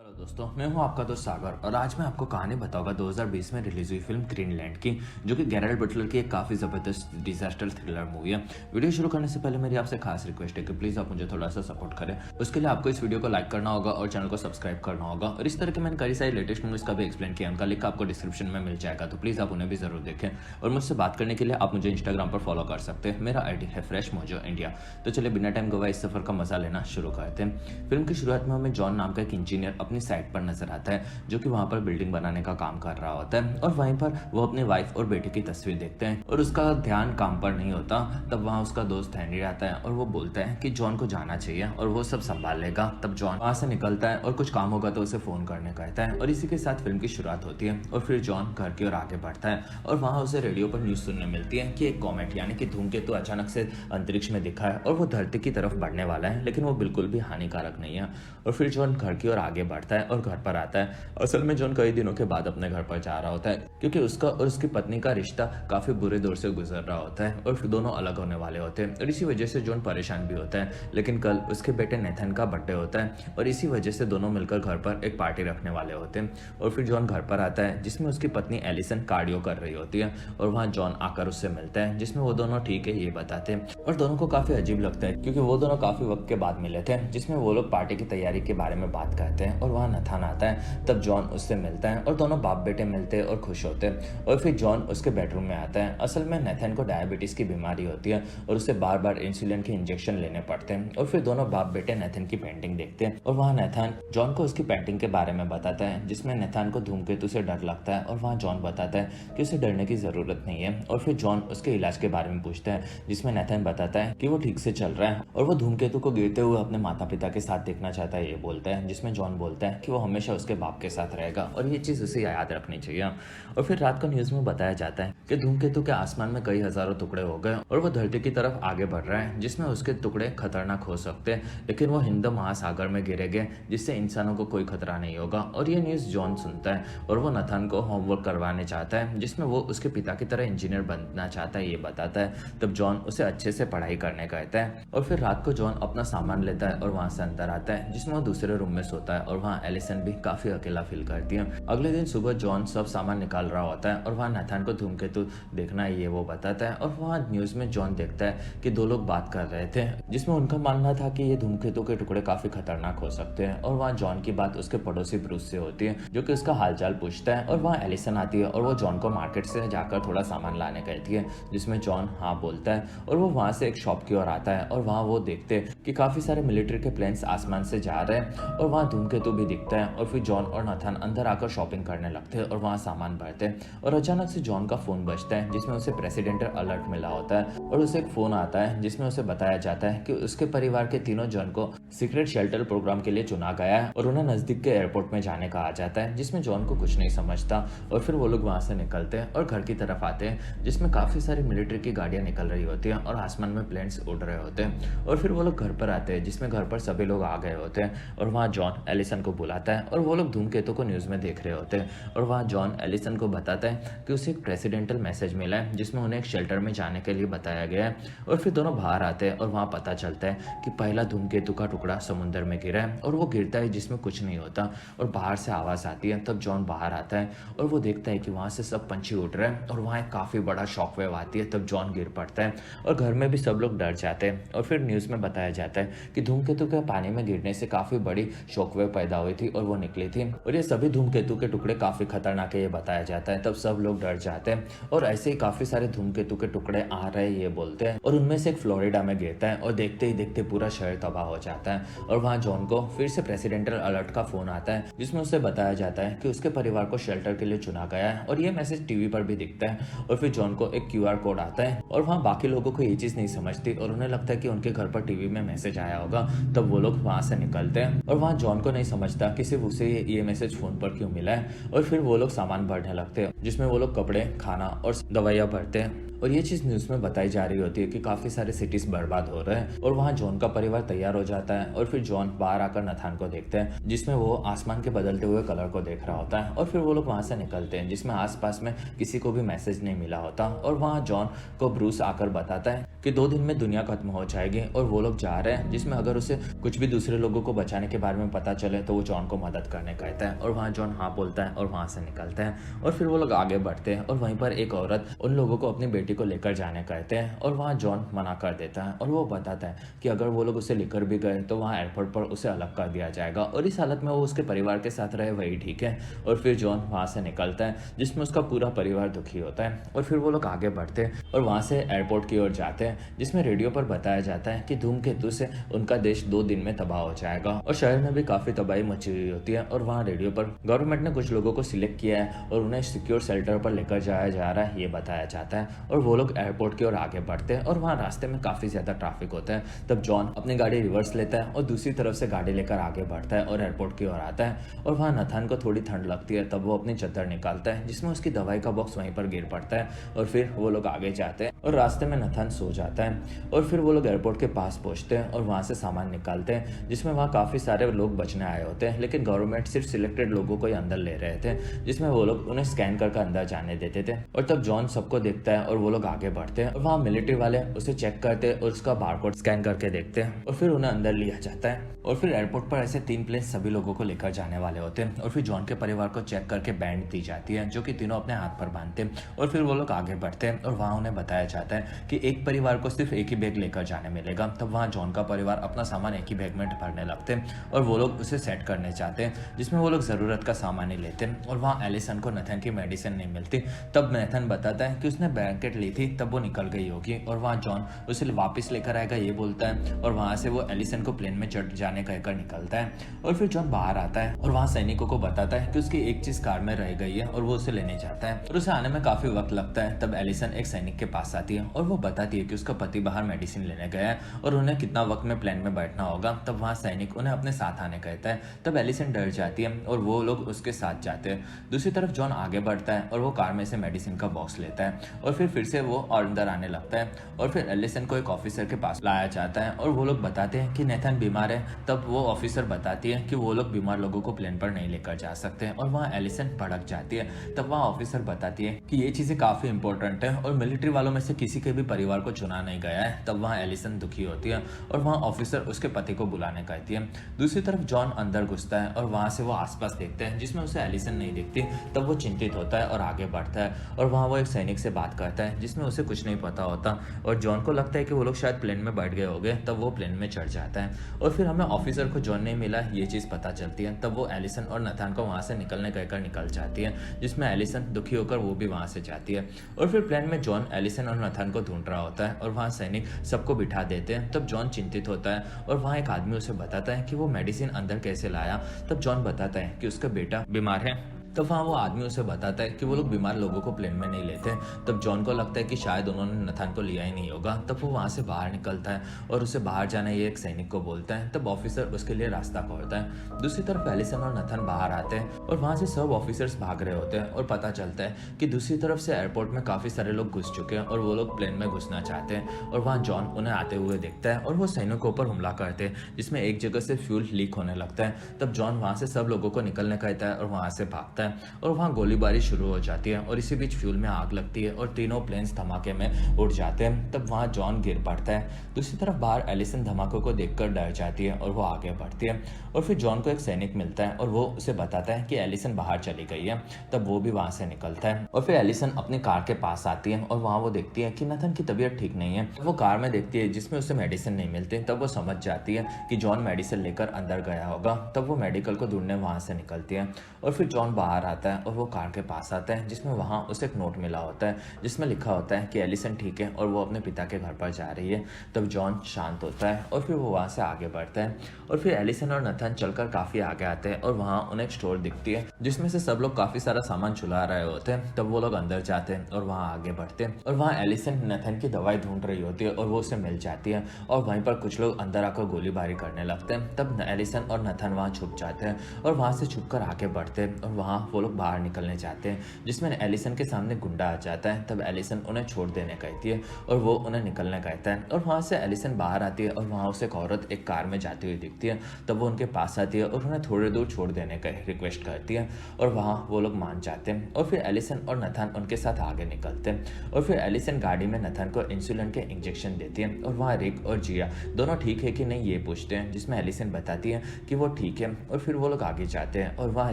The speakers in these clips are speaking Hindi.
हेलो दोस्तों, मैं हूं आपका दोस्त सागर और आज मैं आपको कहानी बताऊंगा 2020 में रिलीज हुई फिल्म ग्रीनलैंड की, जो कि गैरेट बटलर की एक काफ़ी ज़बरदस्त डिजास्टर थ्रिलर मूवी है। वीडियो शुरू करने से पहले मेरी आपसे खास रिक्वेस्ट है कि प्लीज़ आप मुझे थोड़ा सा सपोर्ट करें। उसके लिए आपको इस वीडियो को लाइक करना होगा और चैनल को सब्सक्राइब करना होगा। और इस तरह के मैंने कई सारी लेटेस्ट मूवीज़ का भी एक्सप्लेन किया, उनका लिंक आपको डिस्क्रिप्शन में मिल जाएगा, तो प्लीज़ आप उन्हें भी ज़रूर देखें। और मुझसे बात करने के लिए आप मुझे इंस्टाग्राम पर फॉलो कर सकते हैं। मेरा आई डी है फ्रेश मोजो इंडिया। तो चलिए बिना टाइम गवाए इस सफ़र का मजा लेना शुरू करते हैं। फिल्म की शुरुआत में हमें जॉन नाम का एक इंजीनियर अपनी साइट पर नजर आता है, जो कि वहाँ पर बिल्डिंग बनाने का काम कर रहा होता है। और वहीं पर वो अपनी वाइफ और बेटे की तस्वीर देखते हैं और उसका ध्यान काम पर नहीं होता। तब वहाँ उसका दोस्त हेनरी आता है और वो बोलता है कि जॉन को जाना चाहिए और वो सब संभाल लेगा। तब जॉन वहाँ से निकलता है और कुछ काम होगा तो उसे फोन करने कहता है। और इसी के साथ फिल्म की शुरुआत होती है और फिर जॉन घर की ओर आगे बढ़ता है और वहाँ उसे रेडियो पर न्यूज सुनने मिलती है कि एक कॉमेट यानी कि धूमकेतु अचानक से अंतरिक्ष में दिखा है और वो धरती की तरफ बढ़ने वाला है, लेकिन वो बिल्कुल भी हानिकारक नहीं है। और फिर जॉन घर की ओर आगे बढ़ता है और घर पर आता है। असल में जॉन कई दिनों के बाद अपने घर पर जा रहा होता है, क्योंकि उसका और उसकी पत्नी का रिश्ता काफी बुरे दौर से गुजर रहा होता है और फिर दोनों अलग होने वाले होते हैं। और इसी वजह से जॉन परेशान भी होता है। लेकिन कल उसके बेटे नेथन का बर्थडे होता है और इसी वजह से दोनों मिलकर घर पर एक पार्टी रखने वाले होते हैं। और फिर जॉन घर पर आता है, जिसमें उसकी पत्नी एलिसन कार्डियो कर रही होती है। और वहाँ जॉन आकर उससे मिलता है, जिसमें वो दोनों ठीक है ये बताते हैं। और दोनों को काफी अजीब लगता है, क्योंकि वो दोनों काफी वक्त के बाद मिले थे, जिसमें वो लोग पार्टी की तैयारी के बारे में बात करते हैं। और वहाँ नथान आता है। तब जॉन उससे मिलता है और दोनों बाप बेटे मिलते हैं और खुश होते हैं। और फिर जॉन उसके बेडरूम में आता है। असल में नेथन को डायबिटीज की बीमारी होती है और उसे बार बार इंसुलिन के इंजेक्शन लेने पड़ते हैं। और फिर दोनों बाप बेटे नेथन की पेंटिंग देखते हैं और वहाँ नेथन जॉन को उसकी पेंटिंग के बारे में बताता है, जिसमें नेथन को धूमकेतु से डर लगता है। और वहाँ जॉन बताता है कि उसे डरने की जरूरत नहीं है। और फिर जॉन उसके इलाज के बारे में पूछता है, जिसमें नेथन बताता है कि वो ठीक से चल रहा है और वो धूमकेतु को गिरते हुए अपने माता पिता के साथ देखना चाहता है ये बोलता है। जिसमें जॉन बोलता है कि वो हमेशा उसके बाप के साथ रहेगा और ये चीज उसे याद रखनी चाहिए। और फिर रात को न्यूज में बताया जाता है कि धूमकेतु के आसमान में कई हजारों टुकड़े हो गए और वो धरती की तरफ आगे बढ़ रहा है, जिसमें उसके टुकड़े खतरनाक हो सकते हैं, लेकिन वो हिंद महासागर में गिरेंगे, जिससे इंसानों को कोई खतरा नहीं होगा। और ये न्यूज जॉन सुनता है और वो नथन को होमवर्क करवाने चाहता है, जिसमें वो उसके पिता की तरह इंजीनियर बनना चाहता है ये बताता है। तब जॉन उसे अच्छे से पढ़ाई करने कहता है। और फिर रात को जॉन अपना सामान लेता है और वहां से अंदर आता है, जिसमें वो दूसरे रूम में सोता है। और वहाँ एलिसन भी काफी अकेला फील करती है। अगले दिन सुबह जॉन सब सामान निकाल रहा होता है और वहाँ नथन को धूमकेतु देखना है ये वो बताता है। और वहाँ न्यूज में जॉन देखता है कि दो लोग बात कर रहे थे, जिसमें उनका मानना था कि ये धूमकेतु के टुकड़े काफी खतरनाक हो सकते हैं। और वहाँ जॉन की बात उसके पड़ोसी ब्रूस से होती है, जो कि उसका हालचाल पूछता है। और वहाँ एलिसन आती है और वो जॉन को मार्केट से जाकर थोड़ा सामान लाने कहती है, जिसमें जॉन हाँ बोलता है। और वो वहाँ से एक शॉप की ओर आता है और वहाँ वो देखते हैं कि काफी सारे मिलिट्री के प्लेन्स आसमान से जा रहे हैं और वहाँ धूमकेतु भी दिखता है। और फिर जॉन और नथन अंदर आकर शॉपिंग करने लगते हैं और वहाँ सामान भरते हैं। और अचानक से जॉन का फोन बजता है, जिसमें उसे प्रेसिडेंटल अलर्ट मिला होता है। और उसे एक फोन आता है, जिसमें उसे बताया जाता है कि उसके परिवार के तीनों जन को सीक्रेट शेल्टर प्रोग्राम के लिए चुना गया है और उन्हें नजदीक के एयरपोर्ट में जाने कहा जाता है, जिसमें जॉन को कुछ नहीं समझता। और फिर वो लोग वहाँ से निकलते हैं और घर की तरफ आते हैं, जिसमें काफी सारी मिलिट्री की गाड़ियां निकल रही होती हैं और आसमान में प्लेन्स उड़ रहे होते हैं। और फिर वो लोग घर पर आते हैं, जिसमें घर पर सभी लोग आ गए होते हैं। और वहाँ जॉन एलिसन को बुलाता है और वो लोग धूमकेतु को न्यूज में देख रहे होते हैं। और वहाँ जॉन एलिसन को बताता है कि उसे एक प्रेसिडेंटल मैसेज मिला है, जिसमें उन्हें एक शेल्टर में जाने के लिए बताया गया है। और फिर दोनों बाहर आते हैं और वहाँ पता चलता है कि पहला धूमकेतु का टुकड़ा समुद्र में गिरा है और वो गिरता है, जिसमें कुछ नहीं होता और बाहर से आवाज आती है। तब जॉन बाहर आता है और वो देखता है कि वहाँ से सब पंछी उड़ रहे हैं और वहाँ एक काफी बड़ा शॉकवेव आती है। तब जॉन गिर पड़ता है और घर में भी सब लोग डर जाते हैं। और फिर न्यूज में बताया जाता है कि धूमकेतु के पानी में गिरने से काफी बड़ी शॉकवेव पैदा हुई थी और वो निकली थी और ये सभी धूमकेतु के टुकड़े काफी खतरनाक है ये बताया जाता है। तब सब लोग डर जाते हैं और ऐसे ही काफी सारे धूमकेतु के टुकड़े आ रहे हैं ये बोलते हैं। और उनमें से एक फ्लोरिडा में गिरता है और देखते ही देखते पूरा शहर तबाह हो जाता है। और वहाँ जॉन को फिर से प्रेसिडेंटल अलर्ट का फोन आता है, जिसमें उसे बताया जाता है कि उसके परिवार को शेल्टर के लिए चुना गया है। और ये मैसेज टीवी पर भी दिखता है। और फिर जॉन को एक QR कोड आता है और वहाँ बाकी लोगों को ये चीज नहीं समझती और उन्हें लगता है कि उनके घर पर टीवी में मैसेज आया होगा। तब वो लोग वहाँ से निकलते हैं और वहाँ जॉन को नहीं समझता कि सिर्फ उसे ये मैसेज फोन पर क्यों मिला है। और फिर वो लोग सामान भरने लगते हैं, जिसमें वो लोग कपड़े, खाना और दवाइयाँ भरते हैं। और ये चीज़ न्यूज़ में बताई जा रही होती है कि काफ़ी सारे सिटीज़ बर्बाद हो रहे हैं और वहाँ जॉन का परिवार तैयार हो जाता है और फिर जॉन बाहर आकर नथान को देखते हैं जिसमें वो आसमान के बदलते हुए कलर को देख रहा होता है और फिर वो लोग वहाँ से निकलते हैं जिसमें आसपास में किसी को भी मैसेज नहीं मिला होता और वहाँ जॉन को ब्रूस आकर बताता है कि 2 दिन में दुनिया खत्म हो जाएगी और वो लोग जा रहे हैं जिसमें अगर उसे कुछ भी दूसरे लोगों को बचाने के बारे में पता चले तो वो जॉन को मदद करने कहता है और वहाँ जॉन हाँ बोलता है और वहाँ से निकलता है और फिर वो लोग आगे बढ़ते हैं और वहीं पर एक औरत उन लोगों को अपनी बेटी को लेकर जाने कहते हैं और वहाँ जॉन मना कर देता है और वो बताता है कि अगर वो लोग उसे लेकर भी गए तो वहाँ एयरपोर्ट पर उसे अलग कर दिया जाएगा और इस हालत में वो उसके परिवार के साथ रहे वही ठीक है। और फिर जॉन वहाँ से निकलता है जिसमें उसका पूरा परिवार दुखी होता है और फिर वो लोग आगे बढ़ते हैं और वहाँ से एयरपोर्ट की ओर जाते हैं जिसमें रेडियो पर बताया जाता है कि धूमकेतु से उनका देश 2 दिन में तबाह हो जाएगा और शहर में भी काफी तबाही मची हुई होती है और वहाँ रेडियो पर गवर्नमेंट ने कुछ लोगों को सिलेक्ट किया है और उन्हें सिक्योर शेल्टर पर लेकर जाया जा रहा है ये बताया जाता है। और वो लोग एयरपोर्ट की ओर आगे बढ़ते हैं और वहाँ रास्ते में काफी ज्यादा ट्रैफिक होता है। तब जॉन अपनी गाड़ी रिवर्स लेता है और दूसरी तरफ से गाड़ी लेकर आगे बढ़ता है और एयरपोर्ट की ओर आता है और वहाँ नथान को थोड़ी ठंड लगती है। तब वो अपनी चद्दर निकालता है जिसमें उसकी दवाई का बॉक्स वहीं पर गिर पड़ता है और फिर वो लोग आगे जाते हैं और रास्ते में नथान सो जाता है और फिर वो लोग एयरपोर्ट के पास पहुंचते हैं और वहाँ से सामान निकालते हैं जिसमें वहाँ काफी सारे लोग बचने आए होते हैं लेकिन गवर्नमेंट सिर्फ सिलेक्टेड लोगों को ही अंदर ले रहे थे जिसमें वो लोग उन्हें स्कैन करके अंदर जाने देते थे। और तब जॉन सबको देखता है और वो लोग आगे बढ़ते हैं और वहाँ मिलिट्री वाले उसे चेक करते हैं और उसका बारकोड स्कैन करके देखते हैं और फिर उन्हें अंदर लिया जाता है। और फिर एयरपोर्ट पर ऐसे 3 प्लेन सभी लोगों को लेकर जाने वाले होते हैं और फिर जॉन के परिवार को चेक करके बैंड दी जाती है जो कि तीनों अपने हाथ पर बांधते हैं और फिर वो लोग आगे बढ़ते हैं और वहाँ उन्हें बताया जाता है कि एक परिवार को सिर्फ एक ही बैग लेकर जाने मिलेगा। तब वहाँ जॉन का परिवार अपना सामान एक ही बैग में भरने लगते हैं और वो लोग उसे सेट करने चाहते हैं जिसमें वो लोग ज़रूरत का सामान ही लेते हैं। और वहाँ एलिसन को नथन की मेडिसिन नहीं मिलती। तब नथन बताता है कि उसने ब्लैंकेट ली थी तब वो निकल गई होगी और वहाँ जॉन उसे वापस लेकर आएगा ये बोलता है और वहाँ से वो एलिसन को प्लेन में चढ़ जाने कहकर निकलता है। और फिर जॉन बाहर आता है और वहाँ सैनिकों को बताता है कि उसकी एक चीज कार में रह गई है और वो उसे लेने जाता है और उसे आने में काफी वक्त लगता है। तब एलिसन एक सैनिक के पास आती है और वो बताती है कि उसका पति बाहर मेडिसिन लेने गया है और उन्हें कितना वक्त में प्लेन में बैठना होगा। तब वहाँ सैनिक उन्हें अपने साथ आने कहता है। तब एलिसन डर जाती है और वो लोग उसके साथ जाते हैं। दूसरी तरफ जॉन आगे बढ़ता है और वो कार में से मेडिसिन का बॉक्स लेता है और फिर से वो अंदर आने लगता है और फिर एलिसन को एक ऑफिसर के पास लाया जाता है और वो लोग बताते हैं कि नेथन बीमार है। तब वो ऑफिसर बताती है कि वो लोग बीमार लोगों को प्लेन पर नहीं लेकर जा सकते और वहाँ एलिसन भड़क जाती है। तब वहाँ ऑफिसर बताती है कि ये चीजें काफी इंपॉर्टेंट है और मिलिट्री वालों में से किसी के भी परिवार को चुना नहीं गया है। तब वहाँ एलिसन दुखी होती है और वहाँ ऑफिसर उसके पति को बुलाने कहती है। दूसरी तरफ जॉन अंदर घुसता है और वहाँ से वो आसपास देखते हैं जिसमें उसे एलिसन नहीं दिखती। तब वो चिंतित होता है और आगे बढ़ता है और वहाँ वो एक सैनिक से बात करता है जिसमें उसे कुछ नहीं पता होता और जॉन को लगता है कि वो लोग शायद प्लेन में बैठ गए होंगे। तब वो प्लेन में चढ़ जाता है और फिर हमें ऑफिसर को जॉन नहीं मिला ये चीज पता चलती है। तब वो एलिसन और नथान को वहां से निकलने कहकर निकल जाती है जिसमें एलिसन दुखी होकर वो भी वहां से जाती है और फिर प्लेन में जॉन एलिसन और नथान को ढूंढ रहा होता है और वहां सैनिक सबको बिठा देते हैं। तब जॉन चिंतित होता है और वहां एक आदमी उसे बताता है कि वो मेडिसिन अंदर कैसे लाया। तब जॉन बताता है कि उसका बेटा बीमार है। तब वहाँ वो आदमी उसे बताता है कि वो लोग बीमार लोगों को प्लेन में नहीं लेते। तब जॉन को लगता है कि शायद उन्होंने नथान को लिया ही नहीं होगा। तब वो वहाँ से बाहर निकलता है और उसे बाहर जाना ये एक सैनिक को बोलता है। तब ऑफिसर उसके लिए रास्ता खोलता है। दूसरी तरफ एलिसन और नथान बाहर आते हैं और वहाँ से सब ऑफिसर्स भाग रहे होते हैं और पता चलता है कि दूसरी तरफ से एयरपोर्ट में काफी सारे लोग घुस चुके हैं और वो लोग प्लेन में घुसना चाहते हैं और वहाँ जॉन उन्हें आते हुए देखता है और वो सैनिकों पर हमला करते हैं जिसमें एक जगह से फ्यूल लीक होने लगता है। तब जॉन वहाँ से सब लोगों को निकलने कहता है और वहाँ से भागता है और वहाँ गोलीबारी शुरू हो जाती है और इसी बीच फ्यूल में आग लगती है और तीनों प्लेन्स धमाके में उड़ जाते हैं। तब वहाँ जॉन गिर पड़ता है। दूसरी तरफ बाहर एलिसन धमाकों को देखकर डर जाती है और वो आगे बढ़ती है और फिर जॉन को एक सैनिक मिलता है और वो उसे बताता है कि एलिसन बाहर चली गई है। तब वो भी वहाँ से निकलता है और फिर एलिसन अपनी कार के पास आती है और वहाँ वो देखती है कि नथन की तबीयत ठीक नहीं है। वो कार में देखती है जिसमें उसे मेडिसिन नहीं मिलती। तब वो समझ जाती है कि जॉन मेडिसिन लेकर अंदर गया होगा। तब वो मेडिकल को ढूंढने वहाँ से निकलती है और फिर जॉन बाहर आता है और वो कार के पास आता है जिसमें वहाँ उसे एक नोट मिला होता है जिसमें लिखा होता है कि एलिसन ठीक है और वो अपने पिता के घर पर जा रही है। तब जॉन शांत होता है और फिर वो वहाँ से आगे बढ़ता है और फिर एलिसन और नथन चलकर काफी आगे आते हैं और वहाँ उन्हें एक स्टोर दिखती है जिसमें से सब लोग काफी सारा सामान चुला रहे होते हैं। तब वो लोग अंदर जाते हैं और वहाँ आगे बढ़ते हैं और वहाँ एलिसन नथन की दवाई ढूंढ रही होती है और वो उसे मिल जाती है और वहीं पर कुछ लोग अंदर आकर गोलीबारी करने लगते हैं। तब एलिसन और नथन वहाँ छुप जाते हैं और वहाँ से छुपकर आगे बढ़ते हैं और वहाँ वो लोग बाहर निकलने जाते हैं, जिसमें एलिसन के सामने गुंडा आ जाता है। तब एलिसन उन्हें छोड़ देने कहती है और वो उन्हें निकलने कहता है। और वहाँ से एलिसन बाहर आती है और वहाँ उसे एक औरत एक कार में जाती हुई दिखती है। तब वो उनके पास आती है और उन्हें थोड़ी दूर छोड़ देने का रिक्वेस्ट करती है और वहाँ वो लोग मान जाते हैं। और फिर एलिसन और नथान उनके साथ आगे निकलते हैं और फिर एलिसन गाड़ी में नथान को इंसुलिन के इंजेक्शन देती है। और वहाँ रिक और जिया दोनों ठीक है कि नहीं ये पूछते हैं, जिसमें एलिसन बताती है कि वो ठीक है। और फिर वो लोग आगे जाते हैं और वहाँ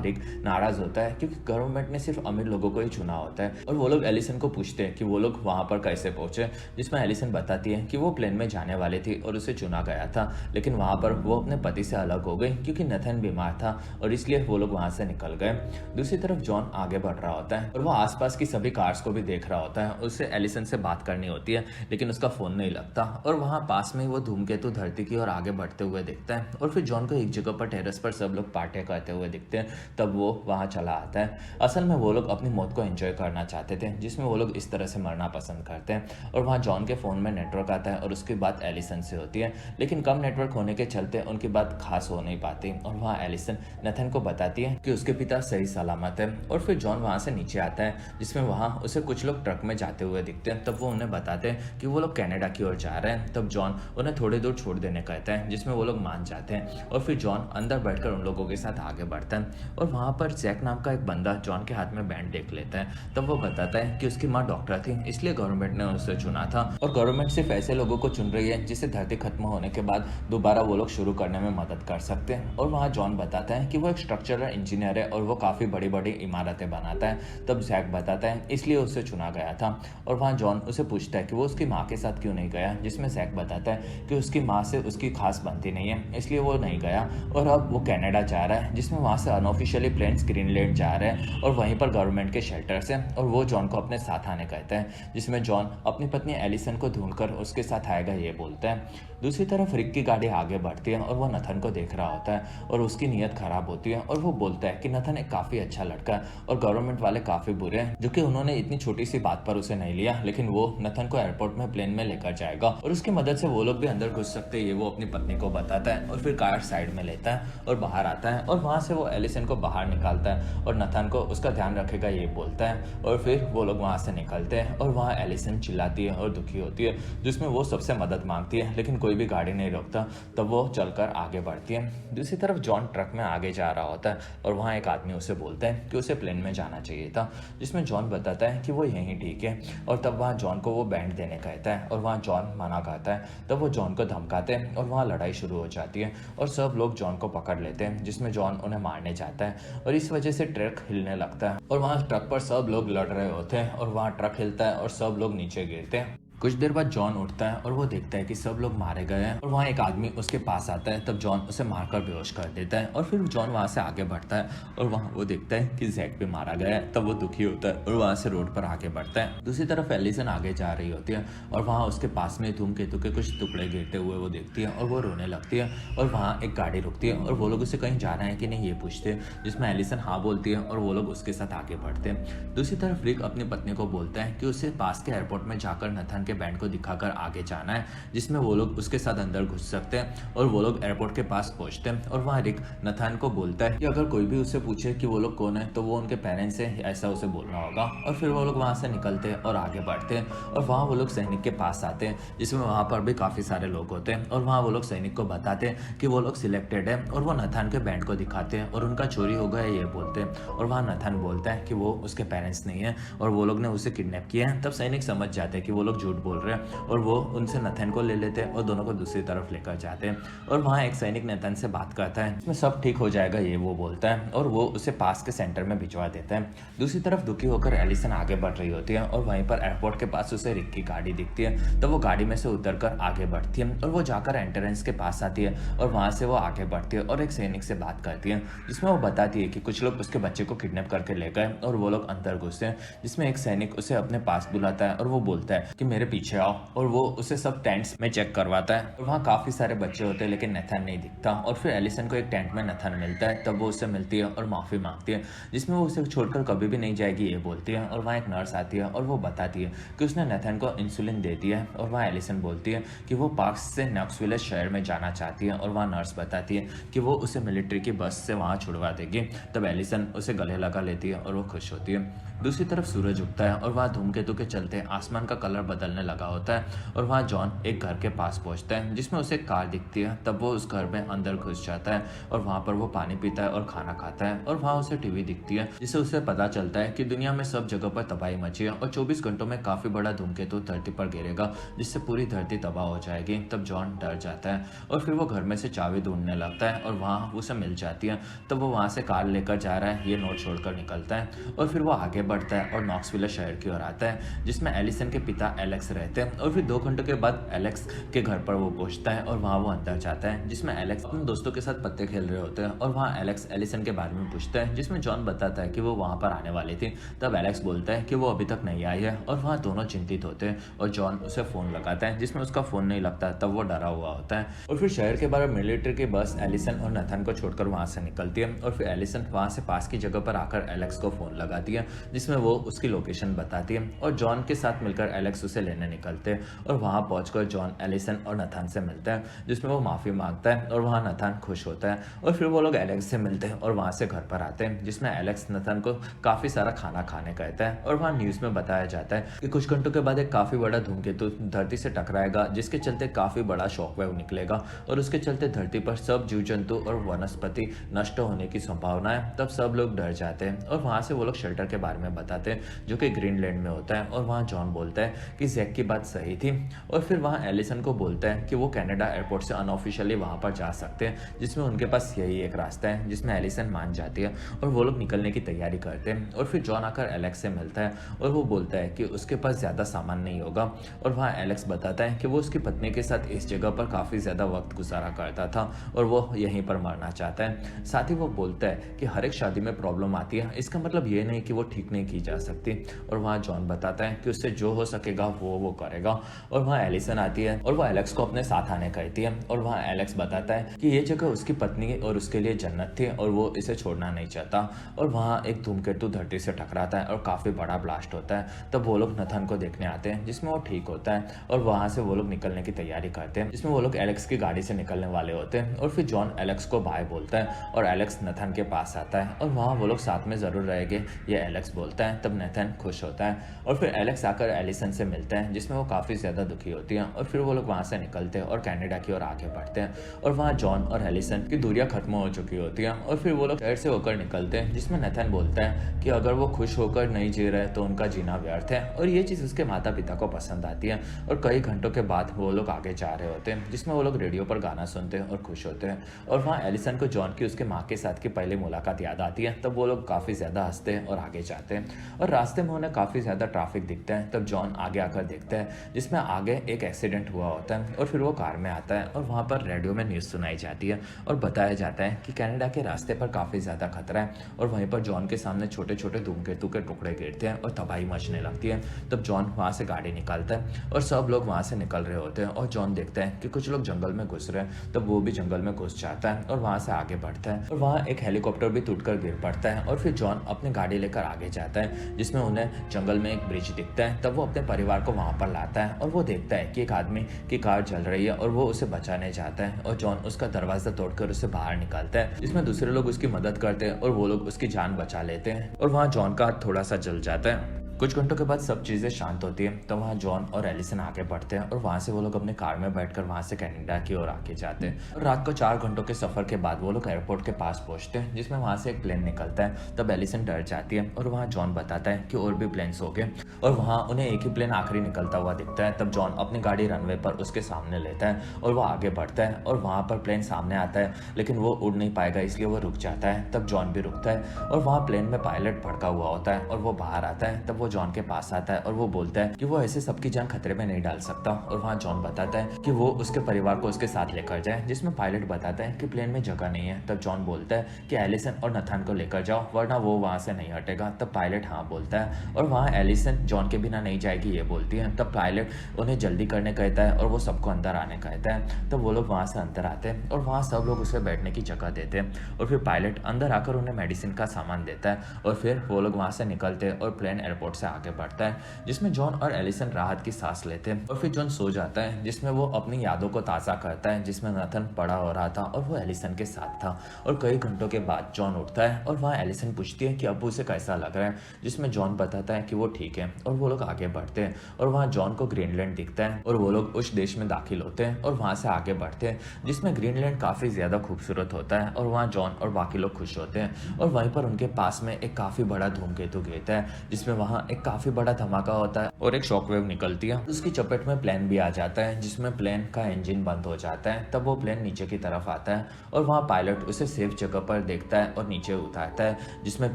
रिक नाराज होता है क्योंकि गवर्नमेंट ने सिर्फ अमीर लोगों को ही चुना होता है। और वो लोग एलिसन को पूछते हैं कि वो लोग वहाँ पर कैसे पहुंचे, जिसमें एलिसन बताती है कि वो प्लेन में जाने वाली थी और उसे चुना गया था, लेकिन वहाँ पर वो अपने पति से अलग हो गई क्योंकि नथन बीमार था और इसलिए वो लोग वहाँ से निकल गए। दूसरी तरफ जॉन आगे बढ़ रहा होता है और वो आसपास की सभी कार्स को भी देख रहा होता है। उससे एलिसन से बात करनी होती है लेकिन उसका फोन नहीं लगता और वहाँ पास में वो धूमकेतु धरती की ओर आगे बढ़ते हुए दिखता है। और फिर जॉन को एक जगह पर टेरेस पर सब लोग पार्टियां करते हुए दिखते हैं। तब वो वहाँ चला आता है। असल में वो लोग अपनी मौत को एंजॉय करना चाहते थे, जिसमें वो लोग इस तरह से मरना पसंद करते हैं। और वहाँ जॉन के फोन में नेटवर्क आता है और उसकी बात एलिसन से होती है, लेकिन कम नेटवर्क होने के चलते उनकी बात खास हो नहीं पाती। और वहाँ एलिसन नथन को बताती है कि उसके पिता सही सलामत है। और फिर जॉन वहाँ से नीचे आता है, जिसमें वहाँ उसे कुछ लोग ट्रक में जाते हुए दिखते हैं। तब वो उन्हें बताते हैं कि वो लोग कनाडा की ओर जा रहे हैं। तब जॉन उन्हें थोड़ी दूर छोड़ देने कहता है, जिसमें वो लोग मान जाते हैं। और फिर जॉन अंदर बैठकर उन लोगों के साथ आगे बढ़ता है और वहाँ पर जैक नाम का एक बंदा जॉन के हाथ में बैंड देख लेता है। तब वो बताता है कि उसकी माँ डॉक्टर थी, इसलिए गवर्नमेंट ने उसे चुना था और गवर्नमेंट सिर्फ ऐसे लोगों को चुन रही है जिसे धरती खत्म होने के बाद दोबारा वो लोग शुरू करने में मदद कर सकते हैं। और वहाँ जॉन बताता है कि वो एक स्ट्रक्चरल इंजीनियर है और वो काफ़ी बड़ी बड़ी इमारतें बनाता है। तब जैक बताता है इसलिए उसे चुना गया था। और वहाँ जॉन उसे पूछता है कि वो उसकी माँ के साथ क्यों नहीं गया, जिसमें जैक बताता है कि उसकी माँ से उसकी खास बनती नहीं है, इसलिए वो नहीं गया और अब वो कनाडा जा रहा है, जिसमें वहाँ से अनऑफिशियली प्लेन्स ग्रीनलैंड जा रहे हैं और वहीं पर गवर्नमेंट के शेल्टर से। और वो जॉन को अपने साथ आने कहता है, जिसमें जॉन अपनी पत्नी एलिसन को ढूंढकर उसके साथ आएगा ये बोलता है। दूसरी तरफ रिक की गाड़ी आगे बढ़ती है और वो नथन को देख रहा होता है और उसकी नीयत खराब होती है और वो बोलता है कि नथन एक काफ़ी अच्छा लड़का है और गवर्नमेंट वाले काफ़ी बुरे हैं, जो कि उन्होंने इतनी छोटी सी बात पर उसे नहीं लिया, लेकिन वो नथन को एयरपोर्ट में प्लेन में लेकर जाएगा और उसकी मदद से वो लोग भी अंदर घुस सकते हैं, ये वो अपनी पत्नी को बताता है। और फिर कार साइड में लेता है और बाहर आता है और वहाँ से वो एलिसन को बाहर निकालता है और नथन को उसका ध्यान रखेगा ये बोलता है। और फिर वो लोग वहाँ से निकलते हैं और वहाँ एलिसन चिल्लाती है और दुखी होती है, जिसमें वो सबसे मदद मांगती है, लेकिन कोई भी गाड़ी नहीं रोकता। तब वो चलकर आगे बढ़ती है। दूसरी तरफ जॉन ट्रक में आगे जा रहा होता है और वहाँ एक आदमी उसे बोलता है कि उसे प्लेन में जाना चाहिए था, जिसमें जॉन बताता है कि वो यहीं ठीक है। और तब वहाँ जॉन को वो बैंड देने कहता है और वहाँ जॉन मना करता है। तब वो जॉन को धमकाते हैं और वहाँ लड़ाई शुरू हो जाती है और सब लोग जॉन को पकड़ लेते हैं, जिसमें जॉन उन्हें मारने जाता है और इस वजह से ट्रक हिलने लगता है और वहाँ ट्रक पर सब लोग लड़ रहे होते हैं और वहाँ ट्रक हिलता है और सब लोग नीचे गिरते हैं। कुछ देर बाद जॉन उठता है और वो देखता है कि सब लोग मारे गए हैं और वहाँ एक आदमी उसके पास आता है। तब जॉन उसे मारकर बेहोश कर देता है और फिर जॉन वहाँ से आगे बढ़ता है और वहाँ वो देखता है कि जैक भी मारा गया है। तब वो दुखी होता है और वहाँ से रोड पर आगे बढ़ता है। दूसरी तरफ एलिसन आगे जा रही होती है और वहाँ उसके पास में धूमकेतु के कुछ टुकड़े गिरते हुए वो देखती है और वो रोने लगती है। और वहाँ एक गाड़ी रुकती है और वो लोग उसे कहीं जा रहे हैं कि नहीं ये पूछते हैं, जिसमें एलिसन हाँ बोलती है और वो लोग उसके साथ आगे बढ़ते हैं। दूसरी तरफ रिक अपनी पत्नी को बोलता है कि उसे पास के एयरपोर्ट में जाकर नथन के बैंड को दिखाकर आगे जाना है, जिसमें वो लोग उसके साथ अंदर घुस सकते हैं। और वो लोग एयरपोर्ट के पास पहुंचते हैं और वहाँ रिक नथन को बोलता है कि अगर कोई भी उससे पूछे कि वो लोग कौन है तो वो उनके पेरेंट्स है, ऐसा उसे बोलना होगा। और फिर वो लोग वहाँ से निकलते हैं और आगे बढ़ते हैं और वहाँ वो लोग सैनिक के पास आते हैं, जिसमें वहाँ पर भी काफ़ी सारे लोग होते हैं। और वहाँ वो लोग सैनिक को बताते हैं कि वो लोग सिलेक्टेड है और वो नथन के बैंड को दिखाते हैं और उनका चोरी हो गया ये बोलते हैं। और वहाँ नथन बोलता है कि वो उसके पेरेंट्स नहीं है और वो लोग ने उसे किडनैप किया है। तब सैनिक समझ जाते हैं कि वो लोग झूठ बोल रहे हैं और वो उनसे नथन को ले लेते हैं और दोनों को दूसरी तरफ लेकर जाते हैं। और वहाँ एक सैनिक नथन से बात करता है, इसमें सब ठीक हो जाएगा ये वो बोलता है और वो उसे पास के सेंटर में भिजवा देता है। दूसरी तरफ दुखी होकर एलिसन आगे बढ़ रही होती है और वहीं पर एयरपोर्ट के पास उसे रिक की गाड़ी दिखती है। तो वो गाड़ी में से उतरकर आगे बढ़ती है और वो जाकर एंट्रेंस के पास आती है और वहाँ से वो आगे बढ़ती है और एक सैनिक से बात करती है, जिसमें वो बताती है कि कुछ लोग उसके बच्चे को किडनैप करके ले गए और वो लोग अंदर घुसे, जिसमें एक सैनिक उसे अपने पास बुलाता है और वो बोलता है कि मेरे मेरे पीछे आओ। और वो उसे सब टेंट्स में चेक करवाता है और वहाँ काफ़ी सारे बच्चे होते हैं लेकिन नेथन नहीं दिखता। और फिर एलिसन को एक टेंट में नेथन मिलता है, तब वो उससे मिलती है और माफ़ी मांगती है, जिसमें वो उसे छोड़कर कभी भी नहीं जाएगी ये बोलती है। और वहाँ एक नर्स आती है और वो बताती है कि उसने नेथन को इंसुलिन दे दिया है। और वहाँ एलिसन बोलती है कि वो पार्क से नॉक्सविले शहर में जाना चाहती है। और वहाँ नर्स बताती है कि वो उसे मिलिट्री की बस से वहाँ छुड़वा देगी। तब एलिसन उसे गले लगा लेती है और वो खुश होती है। दूसरी तरफ सूरज उगता है और वहाँ धूमकेतु के चलते आसमान का कलर बदलने लगा होता है। और वहाँ जॉन एक घर के पास पहुँचता है जिसमें उसे एक कार दिखती है। तब वो उस घर में अंदर घुस जाता है और वहाँ पर वो पानी पीता है और खाना खाता है। और वहाँ उसे टीवी दिखती है जिससे उसे पता चलता है कि दुनिया में सब जगह पर तबाही मची है और 24 घंटों में काफ़ी बड़ा धूमकेतु धरती पर गिरेगा जिससे पूरी धरती तबाह हो जाएगी। तब जॉन डर जाता है और फिर वो घर में से चाबी ढूंढने लगता है और वहाँ उसे मिल जाती है। तब वो वहाँ से कार लेकर जा रहा है ये नोट छोड़कर निकलता है और फिर वो आगे बढ़ता है और नॉक्सविले शहर की ओर आता है जिसमें एलिसन के पिता एलेक्स रहते हैं। और फिर 2 घंटों के बाद एलेक्स के घर पर वो पहुंचता है और वहाँ वो अंदर जाता है जिसमें एलेक्स अपने दोस्तों के साथ पत्ते खेल रहे होते हैं। और वहाँ एलेक्स एलिसन के बारे में पूछता है जिसमें जॉन बताता है कि वो वहाँ पर आने वाली थी। तब एलेक्स बोलता है कि वो अभी तक नहीं आई है और वहाँ दोनों चिंतित होते हैं और जॉन उसे फ़ोन लगाता है जिसमें उसका फ़ोन नहीं लगता। तब वो डरा हुआ होता है और फिर शहर के बाहर मिलिट्री की बस एलिसन और नथन को छोड़कर वहाँ से निकलती है। और फिर एलिसन वहाँ से पास की जगह पर आकर एलेक्स को फ़ोन लगाती है जिसमें वो उसकी लोकेशन बताती है। और जॉन के साथ मिलकर एलेक्स उसे लेने निकलते हैं और वहाँ पहुंचकर जॉन एलिसन और नथन से मिलता है जिसमें वो माफ़ी मांगता है और वहाँ नथन खुश होता है। और फिर वो लोग एलेक्स से मिलते हैं और वहाँ से घर पर आते हैं जिसमें एलेक्स नथन को काफ़ी सारा खाना खाने कहता है। और वहाँ न्यूज़ में बताया जाता है कि कुछ घंटों के बाद एक काफ़ी बड़ा धूमकेतु धरती से टकराएगा जिसके चलते काफ़ी बड़ा शॉकवेव निकलेगा और उसके चलते धरती पर सब जीव जंतु और वनस्पति नष्ट होने की संभावना है। तब सब लोग डर जाते हैं और वहाँ से वो लोग शेल्टर के बारे में बताते हैं जो कि ग्रीनलैंड में होता है। और वहाँ जॉन बोलता है कि जैक की बात सही थी। और फिर वहाँ एलिसन को बोलता है कि वो कनाडा एयरपोर्ट से अनऑफिशियली वहाँ पर जा सकते हैं जिसमें उनके पास यही एक रास्ता है, जिसमें एलिसन मान जाती है और वो लोग निकलने की तैयारी करते हैं। और फिर जॉन आकर एलेक्स से मिलता है और वो बोलता है कि उसके पास ज़्यादा सामान नहीं होगा। और वहाँ एलेक्स बताता है कि वो उसकी पत्नी के साथ इस जगह पर काफ़ी ज़्यादा वक्त गुजारा करता था और वो यहीं पर मरना चाहता है। साथ ही वो बोलता है कि हर एक शादी में प्रॉब्लम आती है, इसका मतलब ये नहीं कि वो ठीक नहीं की जा सकती। और वहाँ जॉन बताता है कि उससे जो हो सकेगा वो करेगा। और वहाँ एलिसन आती है और वो एलेक्स को अपने साथ आने कहती है। और वहाँ एलेक्स बताता है कि ये जगह उसकी पत्नी और उसके लिए जन्नत थी और वो इसे छोड़ना नहीं चाहता। और वहाँ एक धूमकेतु धरती से टकराता है और काफ़ी बड़ा ब्लास्ट होता है। तब वो लोग नथन को देखने आते हैं जिसमें वो ठीक होता है और वहाँ से वो लोग निकलने की तैयारी करते हैं जिसमें वो लोग एलेक्स की गाड़ी से निकलने वाले होते हैं। और फिर जॉन एलेक्स को बाय बोलता है और एलेक्स नथन के पास आता है और वहाँ वो लोग साथ में ज़रूर रहेंगे ये एलेक्स बोलता है। तब नथन खुश होता है और फिर एलेक्स आकर एलिसन से मिलता है जिसमें वो काफ़ी ज़्यादा दुखी होती है। और फिर वो लोग वहाँ से निकलते हैं और कनाडा की ओर आगे बढ़ते हैं। और वहाँ जॉन और एलिसन की दूरियां खत्म हो चुकी होती हैं। और फिर वो लोग शहर से होकर निकलते हैं जिसमें नथन बोलता है कि अगर वो खुश होकर नहीं जी रहे तो उनका जीना व्यर्थ है। और ये चीज़ उसके माता पिता को पसंद आती है। और कई घंटों के बाद वो लोग आगे जा रहे होते हैं जिसमें वो लोग रेडियो पर गाना सुनते हैं और खुश होते हैं। और वहाँ एलिसन को जॉन की उसके माँ के साथ की पहली मुलाकात याद आती है। तब वो लोग काफ़ी ज़्यादा हंसते हैं और आगे जाते हैं। और रास्ते में उन्हें काफ़ी ज़्यादा ट्रैफिक दिखता है। तब जॉन आगे आकर देखता है जिसमें आगे एक एक्सीडेंट हुआ होता है। और फिर वो कार में आता है और वहाँ पर रेडियो में न्यूज़ सुनाई जाती है और बताया जाता है कि कनाडा के रास्ते पर काफ़ी ज़्यादा खतरा है। और वहीं पर जॉन के सामने छोटे छोटे धूमकेतु के टुकड़े गिरते हैं और तबाही मचने लगती है। तब जॉन वहाँ से गाड़ी निकालता है और सब लोग वहाँ से निकल रहे होते हैं। और जॉन देखता है कि कुछ लोग जंगल में घुस रहे हैं। तब वो भी जंगल में घुस जाता है और वहाँ से आगे बढ़ता है। और वहाँ एक हेलीकॉप्टर भी टूटकर गिर पड़ता है। और फिर जॉन अपनी गाड़ी लेकर आगे जाता है जिसमें उन्हें जंगल में एक ब्रिज दिखता है। तब वो अपने परिवार को वहाँ पर लाता है और वो देखता है कि एक आदमी की कार जल रही है और वो उसे बचाने जाता है। और जॉन उसका दरवाजा तोड़कर उसे बाहर निकालता है जिसमें दूसरे लोग उसकी मदद करते हैं और वो लोग उसकी जान बचा लेते हैं। और वहाँ जॉन का हाथ थोड़ा सा जल जाता है। कुछ घंटों के बाद सब चीज़ें शांत होती हैं। तो वहाँ जॉन और एलिसन आगे बढ़ते हैं और वहाँ से वो लोग अपने कार में बैठकर वहाँ से कनाडा की ओर आगे जाते हैं। और रात को 4 घंटों के सफ़र के बाद वो लोग एयरपोर्ट के पास पहुँचते हैं जिसमें वहाँ से एक प्लेन निकलता है। तब एलिसन डर जाती है और वहाँ जॉन बताता है कि और भी प्लेन्स हो गए और वहाँ उन्हें एक ही प्लेन आखिरी निकलता हुआ दिखता है। तब जॉन अपनी गाड़ी रनवे पर उसके सामने लेता है और वो आगे बढ़ता है और वहाँ पर प्लेन सामने आता है लेकिन वो उड़ नहीं पाएगा इसलिए वो रुक जाता है। तब जॉन भी रुकता है और वहाँ प्लेन में पायलट भड़का हुआ होता है और वो बाहर आता है। तब वो जॉन के पास आता है और वो बोलता है कि वो ऐसे सबकी जान खतरे में नहीं डाल सकता। और वहाँ जॉन बताता है कि वो उसके परिवार को उसके साथ लेकर जाए, जिसमें पायलट बताता है कि प्लेन में जगह नहीं है। तब जॉन बोलता है कि एलिसन और नथान को लेकर जाओ वरना वो वहाँ से नहीं हटेगा। तब पायलट हाँ बोलता है और वहाँ एलिसन जॉन के बिना नहीं जाएगी ये बोलती है। तब पायलट उन्हें जल्दी करने कहता है और वो सबको अंदर आने कहता है। तब वो लोग वहाँ से अंदर आते हैं और वहाँ सब लोग उसे बैठने की जगह देते हैं और फिर पायलट अंदर आकर उन्हें मेडिसिन का सामान देता है और फिर वो लोग वहाँ से निकलते हैं और प्लेन एयरपोर्ट से आगे बढ़ता है, जिसमें जॉन और एलिसन राहत की सांस लेते हैं। और फिर जॉन सो जाता है, जिसमें वो अपनी यादों को ताज़ा करता है, जिसमें नथन बड़ा हो रहा था और वो एलिसन के साथ था। और कई घंटों के बाद जॉन उठता है और वहाँ एलिसन पूछती है कि अब उसे कैसा लग रहा है, जिसमें जॉन बताता है कि वो ठीक है। और वो लोग आगे बढ़ते हैं और वहाँ जॉन को ग्रीनलैंड दिखता है और वो लोग उस देश में दाखिल होते हैं और वहाँ से आगे बढ़ते हैं, जिसमें ग्रीनलैंड काफ़ी ज़्यादा खूबसूरत होता है। और वहाँ जॉन और बाकी लोग खुश होते हैं और वहीं पर उनके पास में एक काफ़ी बड़ा धूमकेतु गिरता है, जिसमें वहाँ एक काफ़ी बड़ा धमाका होता है और एक शॉकवेव निकलती है। उसकी चपेट में प्लेन भी आ जाता है, जिसमें प्लेन का इंजन बंद हो जाता है। तब वो प्लेन नीचे की तरफ आता है और वहाँ पायलट उसे सेफ जगह पर देखता है और नीचे उतारता है, जिसमें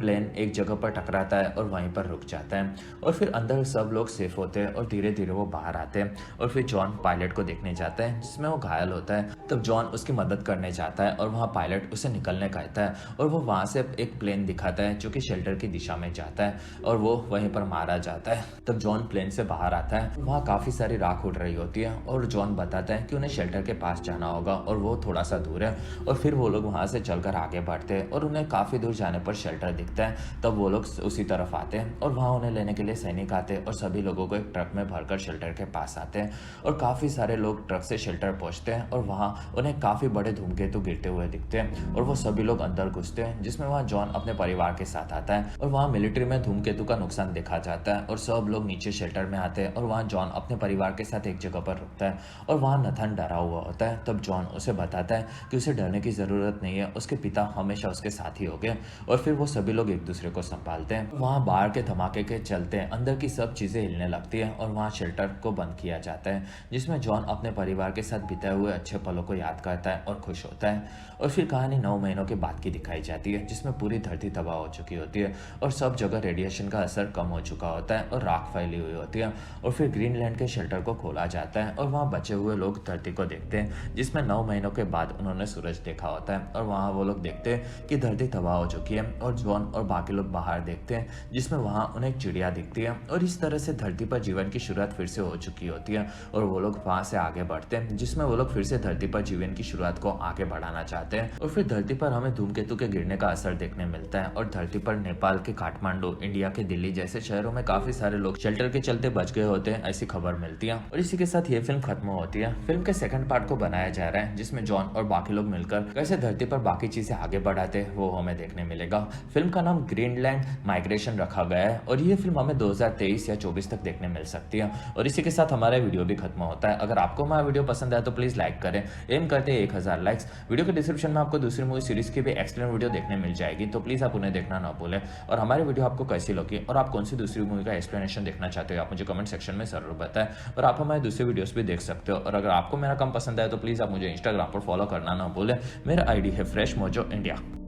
प्लेन एक जगह पर टकराता है और वहीं पर रुक जाता है। और फिर अंदर सब लोग सेफ होते हैं और धीरे धीरे वो बाहर आते हैं। और फिर जॉन पायलट को देखने जाता है, जिसमें वो घायल होता है। तब जॉन उसकी मदद करने जाता है और वहाँ पायलट उसे निकलने कहता है और वो वहाँ से एक प्लेन दिखाता है जो कि शेल्टर की दिशा में जाता है और वो वहीं पर मारा जाता है। तब जॉन प्लेन से बाहर आता है, वहाँ काफ़ी सारी राख उड़ रही होती है और जॉन बताता है कि उन्हें शेल्टर के पास जाना होगा और वो थोड़ा सा दूर है। और फिर वो लोग वहाँ से चलकर आगे बढ़ते हैं और उन्हें काफ़ी दूर जाने पर शेल्टर दिखता है। तब वो लोग उसी तरफ आते हैं और वहाँ उन्हें लेने के लिए सैनिक आते हैं और सभी लोगों को एक ट्रक में भरकर शेल्टर के पास आते हैं। और काफ़ी सारे लोग ट्रक से शेल्टर पहुँचते हैं और वहाँ उन्हें काफ़ी बड़े धूमकेतु गिरते हुए दिखते हैं और वो सभी लोग अंदर घुसते हैं, जिसमें वहाँ जॉन अपने परिवार के साथ आता है। और वहाँ मिलिट्री में धूमकेतु का नुकसान देखा जाता है और सब लोग नीचे शेल्टर में आते हैं और वहाँ जॉन अपने परिवार के साथ एक जगह पर रुकता है और वहाँ नथन डरा हुआ होता है। तब जॉन उसे बताता है कि उसे डरने की ज़रूरत नहीं है, उसके पिता हमेशा उसके साथ ही होंगे। और फिर वो सभी लोग एक दूसरे को संभालते हैं। वहाँ बाहर के धमाके के चलते अंदर की सब चीज़ें हिलने लगती है और वहाँ शेल्टर को बंद किया जाता है, जिसमें जॉन अपने परिवार के साथ बिताए हुए अच्छे पलों को याद करता है और खुश होता है। और फिर कहानी 9 महीनों के बाद की दिखाई जाती है, जिसमें पूरी धरती तबाह हो चुकी होती है और सब जगह रेडिएशन का असर कम हो चुका होता है और राख फैली हुई होती है। और फिर ग्रीनलैंड के शेल्टर को खोला जाता है और वहाँ बचे हुए लोग धरती को देखते हैं, जिसमें 9 महीनों के बाद उन्होंने सूरज देखा होता है। और वहाँ वो लोग देखते हैं कि धरती तबाह हो चुकी है और जॉन और बाकी लोग बाहर देखते हैं, जिसमें वहाँ उन्हें एक चिड़िया दिखती है और इस तरह से धरती पर जीवन की शुरुआत फिर से हो चुकी होती है। और वो लोग वहाँ से आगे बढ़ते हैं, जिसमें वो लोग फिर से धरती पर जीवन की शुरुआत को आगे बढ़ाना चाहते हैं। और फिर धरती पर हमें धूमकेतु के गिरने का असर देखने मिलता है और धरती पर नेपाल के काठमांडू, इंडिया के दिल्ली जैसे शहरों में काफी सारे लोग शेल्टर के चलते बच गए होते हैं, ऐसी खबर मिलती है। और इसी के साथ ये फिल्म खत्म होती है। फिल्म के सेकंड पार्ट को बनाया जा रहा है, जिसमें जॉन और बाकी लोग मिलकर कैसे धरती पर बाकी चीजें आगे बढ़ाते हैं वो हमें देखने मिलेगा। फिल्म का नाम ग्रीनलैंड माइग्रेशन रखा गया है और ये फिल्म हमें 2023 या 24 तक देखने मिल सकती है। और इसी के साथ हमारा वीडियो भी खत्म होता है। अगर आपको हमारा वीडियो पसंद आया तो प्लीज लाइक करें, एम करते हैं 1000 लाइक्स। वीडियो के डिस्क्रिप्शन में आपको दूसरी मूवी सीरीज की भी एक्सप्लेन वीडियो देखने मिल जाएगी, तो प्लीज आप उन्हें देखना ना भूलें। और हमारी वीडियो आपको कैसी लगी और आप कौन सी दूसरी मूवी का एक्सप्लेनेशन देखना चाहते हो आप मुझे कमेंट सेक्शन में जरूर बताएं। और आप हमारे दूसरे वीडियोस भी देख सकते हो। और अगर आपको मेरा काम पसंद आया तो प्लीज आप मुझे इंस्टाग्राम पर फॉलो करना ना भूलें। मेरा आईडी है फ्रेश मोजो इंडिया।